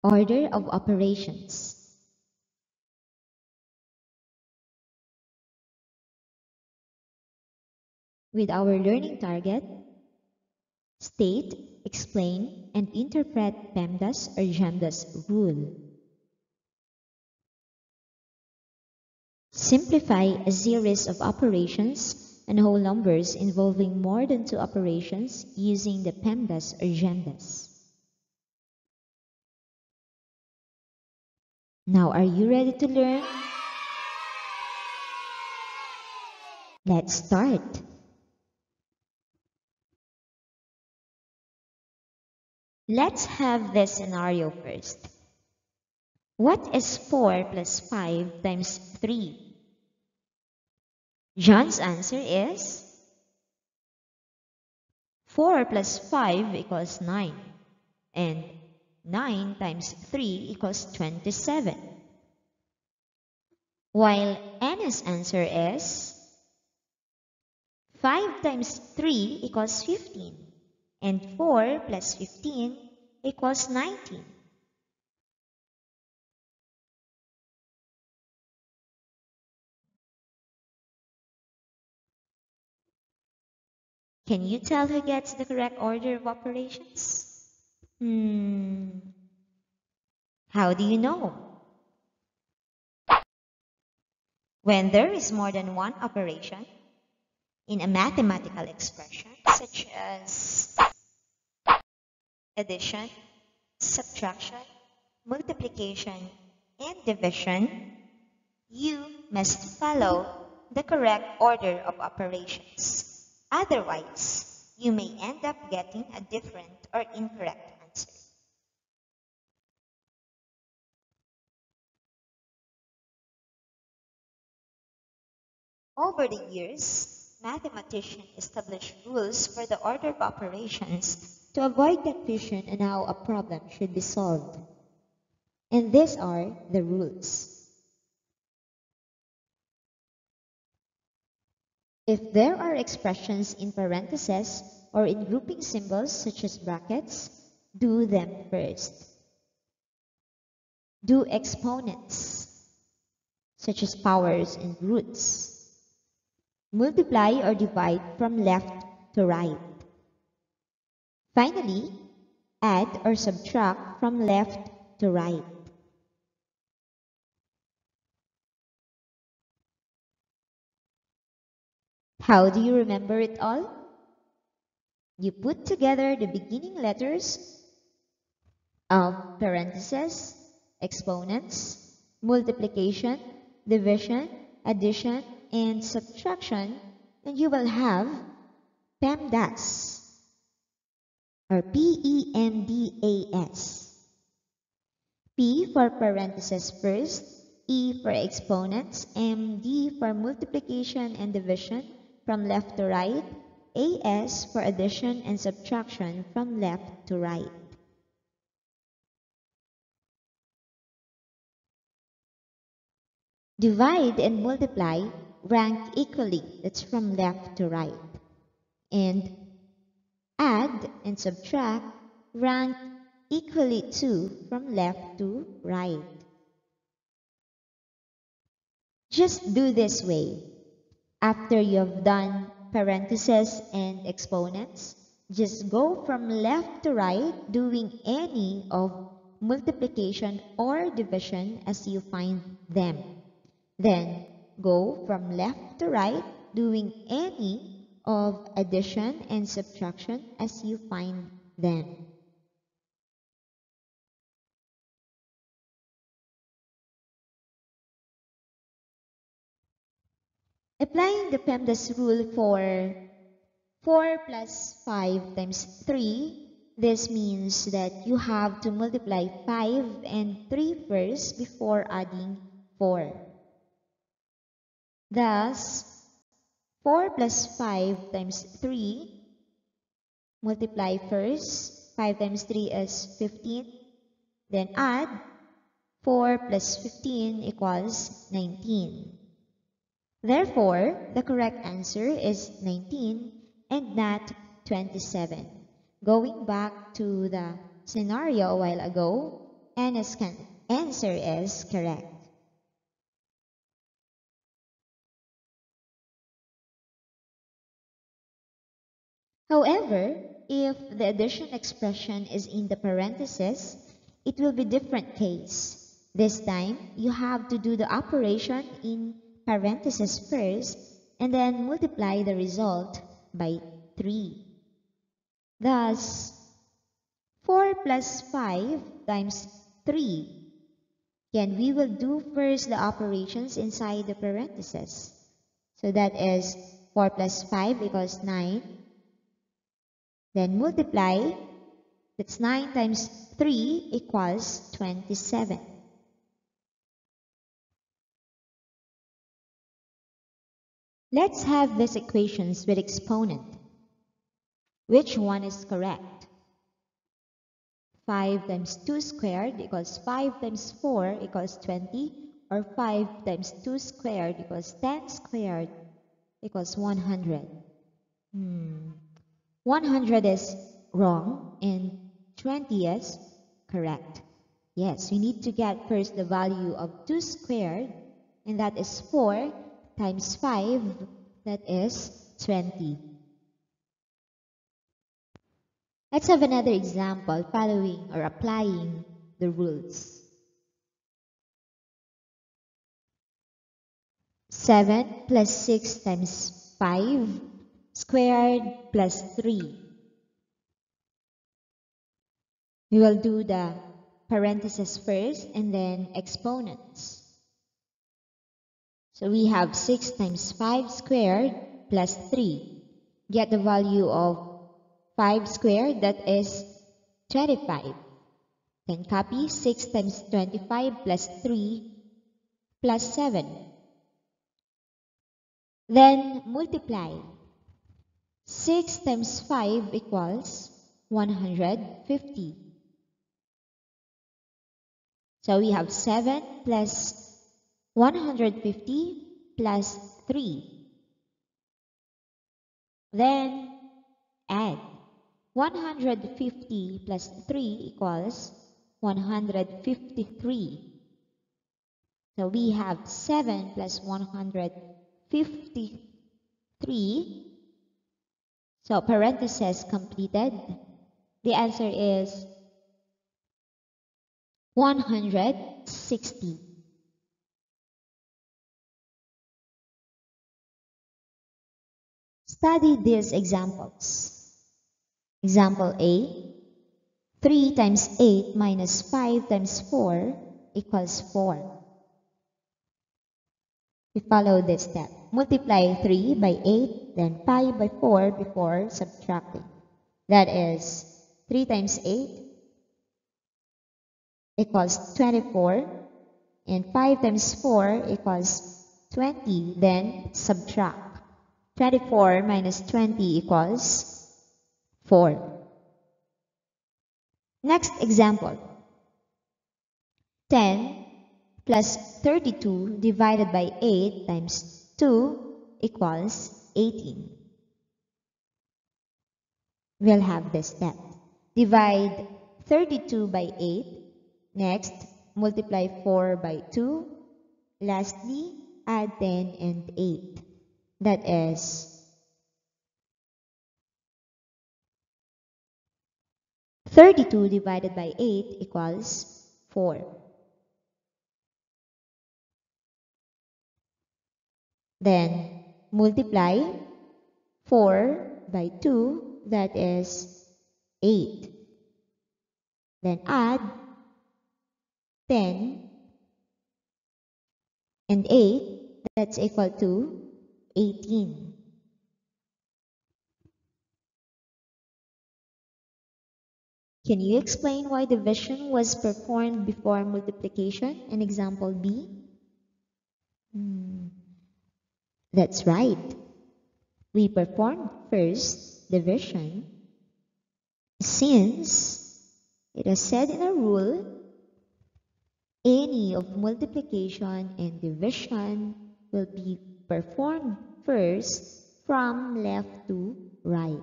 Order of operations. With our learning target, state, explain, and interpret PEMDAS or JAMDAS rule. Simplify a series of operations and whole numbers involving more than 2 operations using the PEMDAS or JAMDAS. Now, are you ready to learn? Let's start. Let's have this scenario first. What is 4 plus 5 times 3? John's answer is 4 plus 5 equals 9, and 9 times 3 equals 27. While Anna's answer is 5 times 3 equals 15, and 4 plus 15 equals 19. Can you tell who gets the correct order of operations? How do you know? When there is more than one operation in a mathematical expression, such as addition, subtraction, multiplication, and division, you must follow the correct order of operations. Otherwise, you may end up getting a different or incorrect answer. Over the years, mathematicians established rules for the order of operations to avoid confusion on how a problem should be solved. And these are the rules. If there are expressions in parentheses or in grouping symbols such as brackets, do them first. Do exponents such as powers and roots. Multiply or divide from left to right. Finally, add or subtract from left to right. How do you remember it all? You put together the beginning letters of parentheses, exponents, multiplication, division, addition, and subtraction, and you will have PEMDAS or PEMDAS. P for parentheses first, E for exponents, MD for multiplication and division from left to right, AS for addition and subtraction from left to right. Divide and multiply rank equally, that's from left to right. And add and subtract rank equally too, from left to right. Just do this way. After you have done parentheses and exponents, just go from left to right doing any of multiplication or division as you find them. Then go from left to right doing any of addition and subtraction as you find them. Applying the PEMDAS rule for 4 plus 5 times 3, this means that you have to multiply 5 and 3 first before adding 4. Thus, 4 plus 5 times 3, multiply first, 5 times 3 is 15, then add 4 plus 15 equals 19. Therefore, the correct answer is 19 and not 27. Going back to the scenario a while ago, Anna's answer is correct. However, if the addition expression is in the parentheses, it will be different case. This time, you have to do the operation in parentheses first and then multiply the result by 3. Thus, 4 plus 5 times 3. Again, we will do first the operations inside the parentheses. So that is 4 plus 5 equals 9. Then multiply, that's 9 times 3 equals 27. Let's have these equations with exponent. Which one is correct? 5 times 2 squared equals 5 times 4 equals 20, or 5 times 2 squared equals 10 squared equals 100. 100 is wrong and 20 is correct. Yes, we need to get first the value of 2 squared, and that is 4 times 5, that is 20. Let's have another example following or applying the rules. 7 plus 6 times 5 squared plus 3. We will do the parentheses first and then exponents. So we have 6 times 5 squared plus 3. Get the value of 5 squared, that is 25. Then copy 6 times 25 plus 3 plus 7. Then multiply. 6 times 5 equals 150. So we have 7 plus 150 plus 3. Then add. 150 plus 3 equals 153. So we have 7 plus 153. So parentheses completed. The answer is 160. Study these examples. Example A, 3 times 8 minus 5 times 4 equals 4. We follow this step. Multiply 3 by 8, then 5 by 4 before subtracting. That is 3 times 8 equals 24, and 5 times 4 equals 20. Then subtract. 24 minus 20 equals 4. Next example. 10 plus 32 divided by 8 times 2 equals 18. We'll have this step. Divide 32 by 8. Next, multiply 4 by 2. Lastly, add 10 and 8. That is 32 divided by 8 equals 4. Then multiply 4 by 2, that is 8. Then add 10 and 8, that's equal to 18. Can you explain why division was performed before multiplication in example B? That's right. We performed first division since it is said in a rule, any of multiplication and division will be performed first from left to right.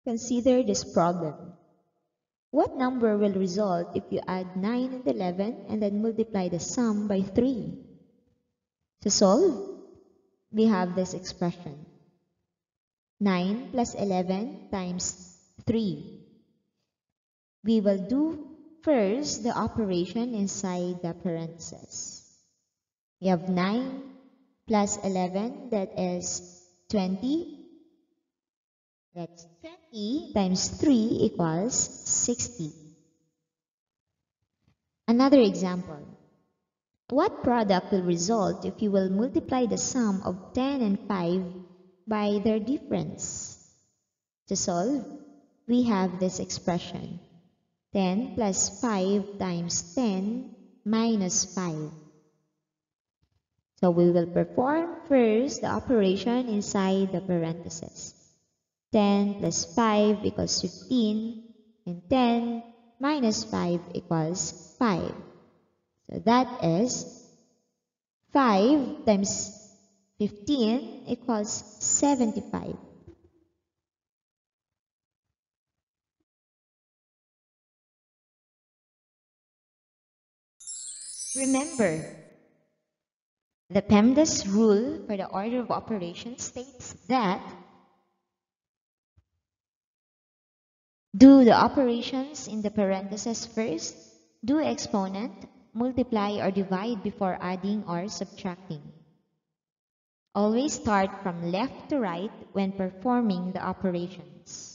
Consider this problem. What number will result if you add 9 and 11 and then multiply the sum by 3? To solve, we have this expression. 9 plus 11 times 3. We will do first the operation inside the parentheses. We have 9 plus 11, that is 20. That's 20 times 3 equals 60. Another example. What product will result if you will multiply the sum of 10 and 5 by their difference? To solve, we have this expression. 10 plus 5 times 10 minus 5. So we will perform first the operation inside the parentheses. 10 plus 5 equals 15, and 10 minus 5 equals 5. So that is 5 times 15 equals 75. Remember, the PEMDAS rule for the order of operations states that do the operations in the parentheses first, do exponent, multiply or divide before adding or subtracting. Always start from left to right when performing the operations.